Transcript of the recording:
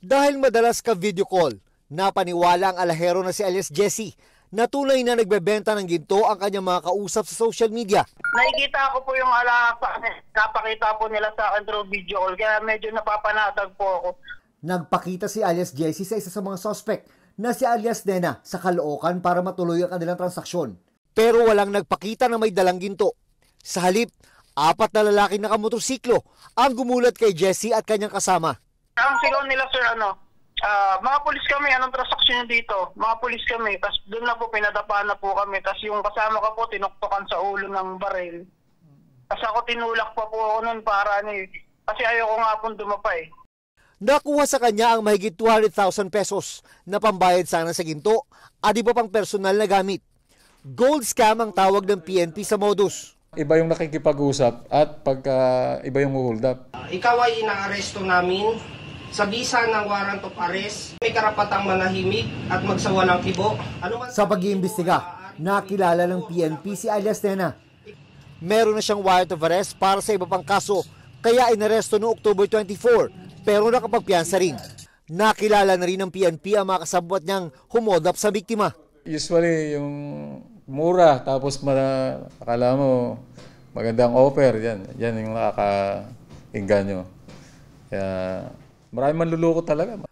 Dahil madalas ka video call, napaniwala ang alahero na si alias Jesse na tunay na nagbebenta ng ginto ang kanyang mga kausap sa social media. Nakikita ko po yung napakita po nila sa akin through video call, kaya medyo napapanatag po ako. Nagpakita si alias Jesse sa isa sa mga suspect na si alias Nena sa Caloocan para matuloy ang kanilang transaksyon. Pero walang nagpakita na may dalang ginto. Sa halip, 4 na lalaking nakamotorsiklo ang gumulat kay Jesse at kanyang kasama. Ang sigaw nila, sir, mga pulis kami, anong transaksyon nyo dito? Mga pulis kami, tapos doon na po pinadapa na po kami, tapos yung kasama ko po tinuktukan sa ulo ng baril. Tapos ako tinulak pa po ako nun para kasi ayoko nga po dumapa eh. Nakuha sa kanya ang mahigit 200,000 pesos na pambayad sana sa ginto at iba pang personal na gamit. Gold scam ang tawag ng PNP sa modus. Iba yung nakikipag-usap at pagka iba yung hold up. Ikaw ay inaaresto namin sa bisa ng warrant of arrest. May karapatang manahimik at magsawa ng kibo. Sa pag-iimbestiga, nakilala ng PNP si alias Nena. Meron na siyang warrant of arrest para sa iba pang kaso, kaya inaresto noong October 24, pero nakapagpiyansa rin. Nakilala na rin ng PNP ang mga kasabwat niyang humold up sa biktima. Usually yung mura tapos akala mo magandang offer, yan yung nakaka-inganyo. Kaya maraming manluloko talaga.